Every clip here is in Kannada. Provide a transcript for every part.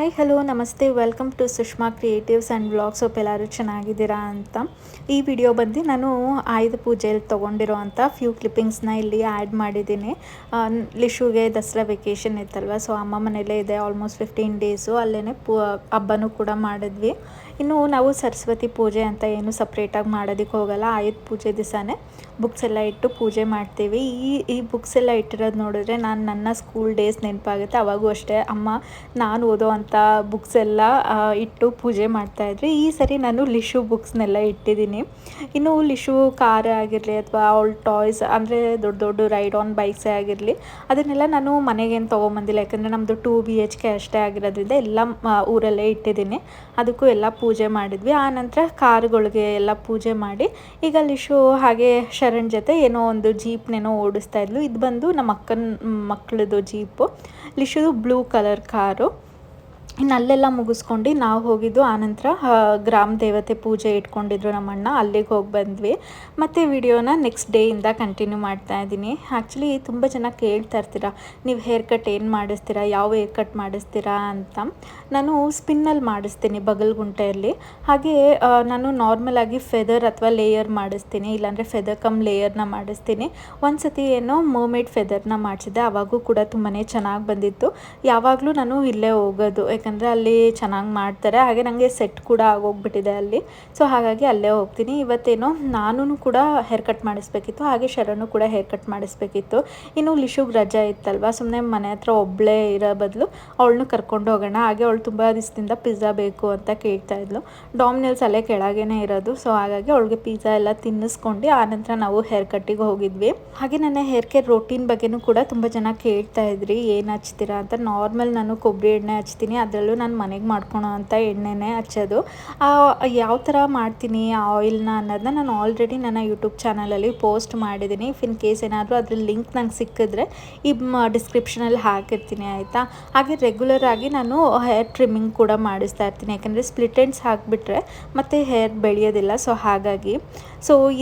ಹಾಯ್ ಹಲೋ ನಮಸ್ತೆ welcome to Sushma creatives and vlogs. ಎಲ್ಲರೂ ಚೆನ್ನಾಗಿದ್ದೀರಾ ಅಂತ. ಈ ವಿಡಿಯೋ ಬಂದು ನಾನು ಆಯುಧ ಪೂಜೆಯಲ್ಲಿ ತೊಗೊಂಡಿರೋ ಅಂಥ ಫ್ಯೂ ಕ್ಲಿಪ್ಪಿಂಗ್ಸ್ನ ಇಲ್ಲಿ ಆ್ಯಡ್ ಮಾಡಿದ್ದೀನಿ. ಲಿಶುಗೆ ದಸರಾ ವೆಕೇಷನ್ ಇತ್ತಲ್ವ, ಸೊ ಅಮ್ಮ ಮನೆಯಲ್ಲೇ ಇದೆ. ಆಲ್ಮೋಸ್ಟ್ 15 ಡೇಸು ಅಲ್ಲೇ ಹಬ್ಬನೂ ಕೂಡ ಮಾಡಿದ್ವಿ. ಇನ್ನು ನಾವು ಸರಸ್ವತಿ ಪೂಜೆ ಅಂತ ಏನು ಸಪ್ರೇಟಾಗಿ ಮಾಡೋದಕ್ಕೆ ಹೋಗಲ್ಲ. ಆಯುಧ ಪೂಜೆ ದಿವಸನೇ ಬುಕ್ಸ್ ಎಲ್ಲ ಇಟ್ಟು ಪೂಜೆ ಮಾಡ್ತೀವಿ. ಈ ಬುಕ್ಸ್ ಎಲ್ಲ ಇಟ್ಟಿರೋದು ನೋಡಿದ್ರೆ ನನ್ನ ಸ್ಕೂಲ್ ಡೇಸ್ ನೆನಪಾಗುತ್ತೆ. ಅವಾಗೂ ಅಷ್ಟೇ ಅಮ್ಮ ನಾನು ಓದೋ ಅಂಥ ಬುಕ್ಸ್ ಎಲ್ಲ ಇಟ್ಟು ಪೂಜೆ ಮಾಡ್ತಾಯಿದ್ರಿ. ಈ ಸರಿ ನಾನು ಲಿಶು ಬುಕ್ಸ್ನೆಲ್ಲ ಇಟ್ಟಿದ್ದೀನಿ. ಇನ್ನು ಲಿಶು ಕಾರ್ ಆಗಿರಲಿ ಅಥವಾ ಅವಳ ಟಾಯ್ಸ್ ಅಂದರೆ ದೊಡ್ಡ ದೊಡ್ಡ ರೈಡ್ ಆನ್ ಬೈಕ್ಸೇ ಆಗಿರಲಿ, ಅದನ್ನೆಲ್ಲ ನಾನು ಮನೆಗೇನು ತೊಗೊಂಬಂದಿಲ್ಲ. ಯಾಕಂದರೆ ನಮ್ಮದು 2 BHK ಅಷ್ಟೇ ಆಗಿರೋದ್ರಿಂದ ಎಲ್ಲ ಊರಲ್ಲೇ ಇಟ್ಟಿದ್ದೀನಿ. ಅದಕ್ಕೂ ಎಲ್ಲ ಪೂಜೆ ಮಾಡಿದ್ವಿ. ಆನಂತರ ಕಾರುಗಳಿಗೆ ಎಲ್ಲ ಪೂಜೆ ಮಾಡಿ ಈಗ ಲಿಶು ಹಾಗೆ ಶರಣ್ ಜೊತೆ ಏನೋ ಒಂದು ಜೀಪ್ನೇನೋ ಓಡಿಸ್ತಾ ಇದ್ಲು. ಇದು ಬಂದು ನಮ್ಮ ಅಕ್ಕನ ಮಕ್ಕಳದು ಜೀಪು. ಲಿಶುದು ಬ್ಲೂ ಕಲರ್ ಕಾರು. ಇನ್ನು ಅಲ್ಲೆಲ್ಲ ಮುಗಿಸ್ಕೊಂಡು ನಾವು ಹೋಗಿದ್ದು. ಆನಂತರ ಗ್ರಾಮ ದೇವತೆ ಪೂಜೆ ಇಟ್ಕೊಂಡಿದ್ರು ನಮ್ಮಣ್ಣ, ಅಲ್ಲಿಗೆ ಹೋಗಿ ಬಂದ್ವಿ. ಮತ್ತು ವಿಡಿಯೋನ ನೆಕ್ಸ್ಟ್ ಡೇಯಿಂದ ಕಂಟಿನ್ಯೂ ಮಾಡ್ತಾಯಿದ್ದೀನಿ. ಆ್ಯಕ್ಚುಲಿ ತುಂಬ ಜನ ಕೇಳ್ತಾ ಇರ್ತೀರ, ನೀವು ಹೇರ್ ಕಟ್ ಏನು ಮಾಡಿಸ್ತೀರಾ, ಯಾವ ಹೇರ್ ಕಟ್ ಮಾಡಿಸ್ತೀರಾ ಅಂತ. ನಾನು ಸ್ಪಿನ್ನಲ್ಲಿ ಮಾಡಿಸ್ತೀನಿ ಬಗಲ್ಗುಂಟೆಯಲ್ಲಿ. ಹಾಗೆ ನಾನು ನಾರ್ಮಲಾಗಿ ಫೆದರ್ ಅಥವಾ ಲೇಯರ್ ಮಾಡಿಸ್ತೀನಿ, ಇಲ್ಲಾಂದರೆ ಫೆದರ್ ಕಮ್ ಲೇಯರ್ನ ಮಾಡಿಸ್ತೀನಿ. ಒಂದು ಸತಿ ಏನೋ ಮರ್ಮೇಡ್ ಫೆದರ್ನ ಮಾಡಿಸಿದ್ದೆ, ಆವಾಗೂ ಕೂಡ ತುಂಬಾ ಚೆನ್ನಾಗಿ ಬಂದಿತ್ತು. ಯಾವಾಗಲೂ ನಾನು ಇಲ್ಲೇ ಹೋಗೋದು, ಯಾಕಂದರೆ ಅಲ್ಲಿ ಚೆನ್ನಾಗಿ ಮಾಡ್ತಾರೆ. ಹಾಗೆ ನನಗೆ ಸೆಟ್ ಕೂಡ ಆಗೋಗ್ಬಿಟ್ಟಿದೆ ಅಲ್ಲಿ, ಸೊ ಹಾಗಾಗಿ ಅಲ್ಲೇ ಹೋಗ್ತೀನಿ. ಇವತ್ತೇನೋ ನಾನು ಕೂಡ ಹೇರ್ ಕಟ್ ಮಾಡಿಸ್ಬೇಕಿತ್ತು, ಹಾಗೆ ಶರಣು ಕೂಡ ಹೇರ್ ಕಟ್ ಮಾಡಿಸ್ಬೇಕಿತ್ತು. ಇನ್ನು ಲಿಶುಗೆ ರಜಾ ಇತ್ತಲ್ವ, ಸುಮ್ಮನೆ ಮನೆ ಹತ್ರ ಒಬ್ಬಳೇ ಇರೋ ಬದಲು ಅವಳನ್ನು ಕರ್ಕೊಂಡು ಹೋಗೋಣ. ಹಾಗೆ ಅವಳು ತುಂಬ ದಿವಸದಿಂದ ಪಿಜ್ಜಾ ಬೇಕು ಅಂತ ಕೇಳ್ತಾ ಇದ್ಲು. ಡಾಮಿನಲ್ಸ್ ಅಲ್ಲೇ ಕೆಳಗೇನೆ ಇರೋದು, ಸೊ ಹಾಗಾಗಿ ಅವಳಿಗೆ ಪಿಜ್ಜಾ ಎಲ್ಲ ತಿನ್ನಿಸ್ಕೊಂಡು ಆನಂತರ ನಾವು ಹೇರ್ ಕಟ್ಟಿಗೆ ಹೋಗಿದ್ವಿ. ಹಾಗೆ ನನ್ನ ಹೇರ್ ಕೇರ್ ರೋಟೀನ್ ಬಗ್ಗೆನೂ ಕೂಡ ತುಂಬ ಜನ ಕೇಳ್ತಾ ಇದ್ರಿ, ಏನು ಹಚ್ತೀರಾ ಅಂತ. ನಾರ್ಮಲ್ ನಾನು ಕೊಬ್ಬರಿ ಎಣ್ಣೆ ಹಚ್ತೀನಿ, ಅದರಲ್ಲೂ ನಾನು ಮನೆಗೆ ಮಾಡ್ಕೊಳೋ ಅಂಥ ಎಣ್ಣೆನೇ ಹಚ್ಚೋದು. ಯಾವ ಥರ ಮಾಡ್ತೀನಿ ಆ ಆಯಿಲ್ನ ಅನ್ನೋದನ್ನ ನಾನು ಆಲ್ರೆಡಿ ನನ್ನ ಯೂಟ್ಯೂಬ್ ಚಾನಲಲ್ಲಿ ಪೋಸ್ಟ್ ಮಾಡಿದ್ದೀನಿ. ಇಫ್ ಇನ್ ಕೇಸ್ ಏನಾದರೂ ಅದ್ರ ಲಿಂಕ್ ನಂಗೆ ಸಿಕ್ಕಿದ್ರೆ ಈ ಡಿಸ್ಕ್ರಿಪ್ಷನಲ್ಲಿ ಹಾಕಿರ್ತೀನಿ, ಆಯಿತಾ. ಹಾಗೆ ರೆಗ್ಯುಲರ್ ಆಗಿ ನಾನು ಹೇರ್ ಟ್ರಿಮ್ಮಿಂಗ್ ಕೂಡ ಮಾಡಿಸ್ತಾ ಇರ್ತೀನಿ, ಯಾಕಂದರೆ ಸ್ಪ್ಲಿಟ್ ಎಂಡ್ಸ್ ಹಾಕಿಬಿಟ್ರೆ ಮತ್ತು ಹೇರ್ ಬೆಳೆಯೋದಿಲ್ಲ. ಸೊ ಹಾಗಾಗಿ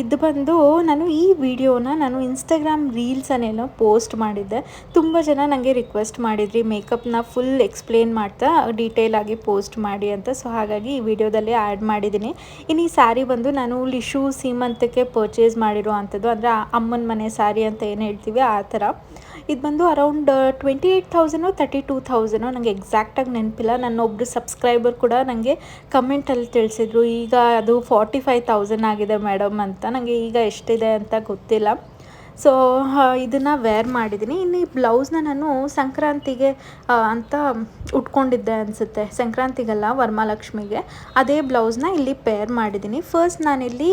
ಇದು ಬಂದು ನಾನು ಈ ವಿಡಿಯೋನ ನಾನು ಇನ್ಸ್ಟಾಗ್ರಾಮ್ ರೀಲ್ಸನ್ನೇನೋ ಪೋಸ್ಟ್ ಮಾಡಿದ್ದೆ. ತುಂಬ ಜನ ನನಗೆ ರಿಕ್ವೆಸ್ಟ್ ಮಾಡಿದ್ರಿ ಮೇಕಪ್ನ ಫುಲ್ ಎಕ್ಸ್ಪ್ಲೇನ್ ಮಾಡ್ತಾ ಡೀಟೇಲ್ ಆಗಿ ಪೋಸ್ಟ್ ಮಾಡಿ ಅಂತ. ಸೊ ಹಾಗಾಗಿ ಈ ವಿಡಿಯೋದಲ್ಲಿ ಆ್ಯಡ್ ಮಾಡಿದ್ದೀನಿ. ಇನ್ನು ಈ ಸ್ಯಾರಿ ಬಂದು ನಾನು ಲಿಶು ಸೀಮಂತಕ್ಕೆ ಪರ್ಚೇಸ್ ಮಾಡಿರೋ ಅಂಥದ್ದು, ಅಂದರೆ ಅಮ್ಮನ ಮನೆ ಸ್ಯಾರಿ ಅಂತ ಏನು ಹೇಳ್ತೀವಿ ಆ ಥರ. ಇದು ಬಂದು ಅರೌಂಡ್ 28,000 32,000, ನನಗೆ ಎಕ್ಸಾಕ್ಟಾಗಿ ನೆನಪಿಲ್ಲ. ನನ್ನೊಬ್ಬರು ಸಬ್ಸ್ಕ್ರೈಬರ್ ಕೂಡ ನನಗೆ ಕಮೆಂಟಲ್ಲಿ ತಿಳಿಸಿದ್ರು, ಈಗ ಅದು 45,000 ಆಗಿದೆ ಮೇಡಮ್ ಅಂತ. ನನಗೆ ಈಗ ಎಷ್ಟಿದೆ ಅಂತ ಗೊತ್ತಿಲ್ಲ. ಸೊ ಇದನ್ನು ವೇರ್ ಮಾಡಿದ್ದೀನಿ. ಇನ್ನು ಈ ಬ್ಲೌಸ್ನ ನಾನು ಸಂಕ್ರಾಂತಿಗೆ ಅಂತ ಉಟ್ಕೊಂಡಿದ್ದೆ ಅನಿಸುತ್ತೆ, ಸಂಕ್ರಾಂತಿಗಲ್ಲ ವರಮಹಾಲಕ್ಷ್ಮಿಗೆ. ಅದೇ ಬ್ಲೌಸ್ನ ಇಲ್ಲಿ ಪೇರ್ ಮಾಡಿದ್ದೀನಿ. ಫಸ್ಟ್ ನಾನಿಲ್ಲಿ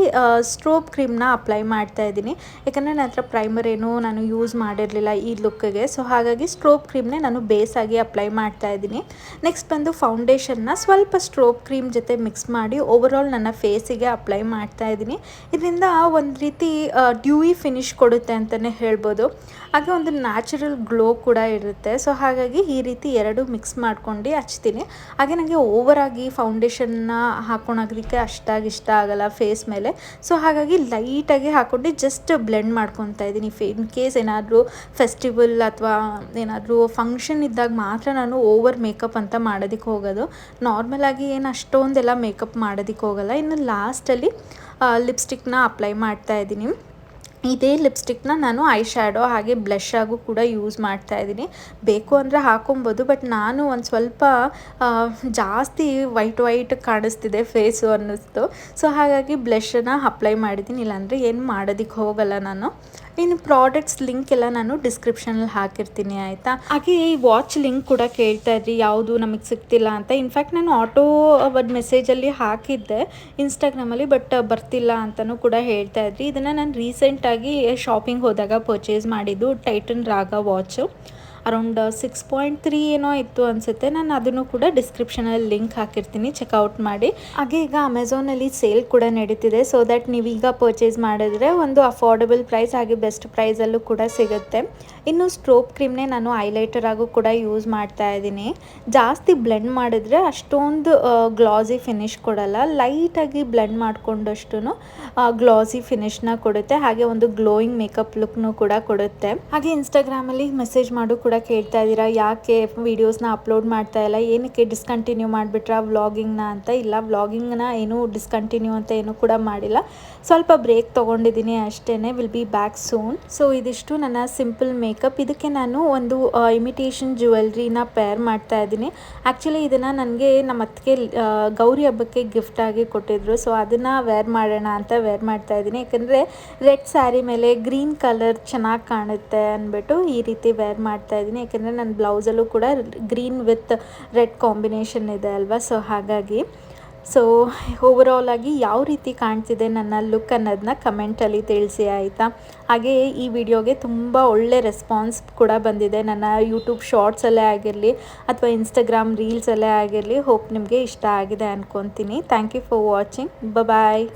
ಸ್ಟ್ರೋಬ್ ಕ್ರೀಮ್ನ ಅಪ್ಲೈ ಮಾಡ್ತಾಯಿದ್ದೀನಿ, ಯಾಕಂದರೆ ನನ್ನ ಹತ್ರ ಪ್ರೈಮರ್ ಏನೂ ನಾನು ಯೂಸ್ ಮಾಡಿರಲಿಲ್ಲ ಈ ಲುಕ್ಕಿಗೆ. ಸೊ ಹಾಗಾಗಿ ಸ್ಟ್ರೋಬ್ ಕ್ರೀಮ್ನೇ ನಾನು ಬೇಸಾಗಿ ಅಪ್ಲೈ ಮಾಡ್ತಾಯಿದ್ದೀನಿ. ನೆಕ್ಸ್ಟ್ ಬಂದು ಫೌಂಡೇಶನ್ನ ಸ್ವಲ್ಪ ಸ್ಟ್ರೋಬ್ ಕ್ರೀಮ್ ಜೊತೆ ಮಿಕ್ಸ್ ಮಾಡಿ ಓವರಾಲ್ ನನ್ನ ಫೇಸಿಗೆ ಅಪ್ಲೈ ಮಾಡ್ತಾಯಿದ್ದೀನಿ. ಇದರಿಂದ ಒಂದು ರೀತಿ ಡ್ಯೂಯಿ ಫಿನಿಶ್ ಕೊಡುತ್ತೆ ಅಂತಲೇ ಹೇಳ್ಬೋದು. ಹಾಗೆ ಒಂದು ನ್ಯಾಚುರಲ್ ಗ್ಲೋ ಕೂಡ ಇರುತ್ತೆ. ಸೊ ಹಾಗಾಗಿ ಈ ರೀತಿ ಎರಡು ಮಿಕ್ಸ್ ಮಾಡ್ಕೊಂಡು ಹಚ್ತೀನಿ. ಹಾಗೆ ನನಗೆ ಓವರಾಗಿ ಫೌಂಡೇಶನ್ನ ಹಾಕೊಳೋದಕ್ಕೆ ಅಷ್ಟಾಗಿ ಇಷ್ಟ ಆಗಲ್ಲ ಫೇಸ್ ಮೇಲೆ. ಸೊ ಹಾಗಾಗಿ ಲೈಟಾಗಿ ಹಾಕ್ಕೊಂಡು ಜಸ್ಟ್ ಬ್ಲೆಂಡ್ ಮಾಡ್ಕೊತಾ ಇದ್ದೀನಿ. ಇನ್ ಕೇಸ್ ಏನಾದರೂ ಫೆಸ್ಟಿವಲ್ ಅಥವಾ ಏನಾದರೂ ಫಂಕ್ಷನ್ ಇದ್ದಾಗ ಮಾತ್ರ ನಾನು ಓವರ್ ಮೇಕಪ್ ಅಂತ ಮಾಡೋದಕ್ಕೆ ಹೋಗೋದು. ನಾರ್ಮಲಾಗಿ ಏನು ಅಷ್ಟೊಂದೆಲ್ಲ ಮೇಕಪ್ ಮಾಡೋದಕ್ಕೆ ಹೋಗಲ್ಲ. ಇನ್ನು ಲಾಸ್ಟಲ್ಲಿ ಲಿಪ್ಸ್ಟಿಕ್ನ ಅಪ್ಲೈ ಮಾಡ್ತಾಯಿದ್ದೀನಿ. ಇದೇ ಲಿಪ್ಸ್ಟಿಕ್ನ ನಾನು ಐ ಶ್ಯಾಡೋ ಹಾಗೆ ಬ್ಲಷ್ ಆಗು ಕೂಡ ಯೂಸ್ ಮಾಡ್ತಾಯಿದ್ದೀನಿ. ಬೇಕು ಅಂದರೆ ಹಾಕೊಬೋದು, ಬಟ್ ನಾನು ಒಂದು ಸ್ವಲ್ಪ ಜಾಸ್ತಿ ವೈಟ್ ಕಾಣಿಸ್ತಿದೆ ಫೇಸು ಅನ್ನಿಸ್ತು. ಸೊ ಹಾಗಾಗಿ ಬ್ಲಷನ್ನು ಅಪ್ಲೈ ಮಾಡಿದ್ದೀನಿ, ಇಲ್ಲಾಂದರೆ ಏನು ಮಾಡೋದಕ್ಕೆ ಹೋಗಲ್ಲ ನಾನು. ಇನ್ನು ಪ್ರಾಡಕ್ಟ್ಸ್ ಲಿಂಕ್ ಎಲ್ಲ ನಾನು ಡಿಸ್ಕ್ರಿಪ್ಷನಲ್ಲಿ ಹಾಕಿರ್ತೀನಿ, ಆಯಿತಾ. ಹಾಗೆ ಈ ವಾಚ್ ಲಿಂಕ್ ಕೂಡ ಕೇಳ್ತಾ ಇದ್ರಿ, ಯಾವುದು ನಮಗೆ ಸಿಗ್ತಿಲ್ಲ ಅಂತ. ಇನ್ಫ್ಯಾಕ್ಟ್ ನಾನು ಆಟೋ ಒಂದು ಮೆಸೇಜಲ್ಲಿ ಹಾಕಿದ್ದೆ ಇನ್ಸ್ಟಾಗ್ರಾಮಲ್ಲಿ, ಬಟ್ ಬರ್ತಿಲ್ಲ ಅಂತಲೂ ಕೂಡ ಹೇಳ್ತಾ ಇದ್ರಿ. ಇದನ್ನು ನಾನು ರೀಸೆಂಟಾಗಿ ಶಾಪಿಂಗ್ ಹೋದಾಗ ಪರ್ಚೇಸ್ ಮಾಡಿದ್ದು ಟೈಟನ್ ರಾಗ ವಾಚು. ಅರೌಂಡ್ 6.3 ಏನೋ ಇತ್ತು ಅನಿಸುತ್ತೆ. ನಾನು ಅದನ್ನು ಕೂಡ ಡಿಸ್ಕ್ರಿಪ್ಷನಲ್ಲಿ ಲಿಂಕ್ ಹಾಕಿರ್ತೀನಿ, ಚೆಕ್ಔಟ್ ಮಾಡಿ. ಹಾಗೆ ಈಗ ಅಮೆಝಾನಲ್ಲಿ ಸೇಲ್ ಕೂಡ ನಡೀತಿದೆ. ಸೊ ದ್ಯಾಟ್ ನೀವೀಗ ಪರ್ಚೇಸ್ ಮಾಡಿದ್ರೆ ಒಂದು ಅಫೋರ್ಡಬಲ್ ಪ್ರೈಸ್ ಹಾಗೆ ಬೆಸ್ಟ್ ಪ್ರೈಸಲ್ಲೂ ಕೂಡ ಸಿಗುತ್ತೆ. ಇನ್ನು ಸ್ಟ್ರೋಬ್ ಕ್ರೀಮ್ನೇ ನಾನು ಹೈಲೈಟರ್ ಆಗು ಕೂಡ ಯೂಸ್ ಮಾಡ್ತಾ ಇದ್ದೀನಿ. ಜಾಸ್ತಿ ಬ್ಲೆಂಡ್ ಮಾಡಿದ್ರೆ ಅಷ್ಟೊಂದು ಗ್ಲಾಸಿ ಫಿನಿಶ್ ಕೊಡಲ್ಲ, ಲೈಟಾಗಿ ಬ್ಲೆಂಡ್ ಮಾಡಿಕೊಂಡಷ್ಟು ಗ್ಲಾಸಿ ಫಿನಿಶ್ನ ಕೊಡುತ್ತೆ. ಹಾಗೆ ಒಂದು ಗ್ಲೋಯಿಂಗ್ ಮೇಕಪ್ ಲುಕ್ನು ಕೂಡ ಕೊಡುತ್ತೆ. ಹಾಗೆ ಇನ್ಸ್ಟಾಗ್ರಾಮಲ್ಲಿ ಮೆಸೇಜ್ ಮಾಡು ಕೂಡ ಕೂಡ ಕೇಳ್ತಾ ಇದ್ದೀರಾ, ಯಾಕೆ ವೀಡಿಯೋಸ್ನ ಅಪ್ಲೋಡ್ ಮಾಡ್ತಾ ಇಲ್ಲ, ಏನಕ್ಕೆ ಡಿಸ್ಕಂಟಿನ್ಯೂ ಮಾಡಿಬಿಟ್ರಾ ವ್ಲಾಗಿಂಗ್ನ ಅಂತ. ಇಲ್ಲ, ವ್ಲಾಗಿಂಗ್ನ ಏನೂ ಡಿಸ್ಕಂಟಿನ್ಯೂ ಅಂತ ಏನೂ ಕೂಡ ಮಾಡಿಲ್ಲ, ಸ್ವಲ್ಪ ಬ್ರೇಕ್ ತೊಗೊಂಡಿದ್ದೀನಿ ಅಷ್ಟೇ. Will be back soon. So ಇದಿಷ್ಟು ನನ್ನ ಸಿಂಪಲ್ ಮೇಕಪ್. ಇದಕ್ಕೆ ನಾನು ಒಂದು ಇಮಿಟೇಷನ್ ಜ್ಯುವೆಲ್ರಿನ ಪೇರ್ ಮಾಡ್ತಾ ಇದ್ದೀನಿ. ಆ್ಯಕ್ಚುಲಿ ಇದನ್ನು ನನಗೆ ನಮ್ಮ ಅತ್ತಿಗೆ ಗೌರಿ ಹಬ್ಬಕ್ಕೆ ಗಿಫ್ಟಾಗಿ ಕೊಟ್ಟಿದ್ರು. ಸೊ ಅದನ್ನು ವೇರ್ ಮಾಡೋಣ ಅಂತ ವೇರ್ ಮಾಡ್ತಾ ಇದ್ದೀನಿ. ಯಾಕಂದರೆ ರೆಡ್ ಸ್ಯಾರಿ ಮೇಲೆ ಗ್ರೀನ್ ಕಲರ್ ಚೆನ್ನಾಗಿ ಕಾಣುತ್ತೆ ಅಂದ್ಬಿಟ್ಟು ಈ ರೀತಿ ವೇರ್ ಮಾಡ್ತಾ ಇದ್ದೀನಿ. ಯಾಕೆಂದರೆ ನನ್ನ ಬ್ಲೌಸಲ್ಲೂ ಕೂಡ ಗ್ರೀನ್ ವಿತ್ ರೆಡ್ ಕಾಂಬಿನೇಷನ್ ಇದೆ ಅಲ್ವಾ, ಸೊ ಹಾಗಾಗಿ. ಸೊ ಓವರಾಲ್ ಆಗಿ ಯಾವ ರೀತಿ ಕಾಣ್ತಿದೆ ನನ್ನ ಲುಕ್ ಅನ್ನೋದನ್ನ ಕಮೆಂಟಲ್ಲಿ ತಿಳಿಸಿ ಆಯಿತಾ. ಹಾಗೆ ಈ ವಿಡಿಯೋಗೆ ತುಂಬ ಒಳ್ಳೆ ರೆಸ್ಪಾನ್ಸ್ ಕೂಡ ಬಂದಿದೆ, ನನ್ನ ಯೂಟ್ಯೂಬ್ ಶಾರ್ಟ್ಸಲ್ಲೇ ಆಗಿರಲಿ ಅಥವಾ ಇನ್ಸ್ಟಾಗ್ರಾಮ್ ರೀಲ್ಸಲ್ಲೇ ಆಗಿರಲಿ. ಹೋಪ್ ನಿಮಗೆ ಇಷ್ಟ ಆಗಿದೆ ಅಂದ್ಕೊತೀನಿ. Thank you for watching. Bye.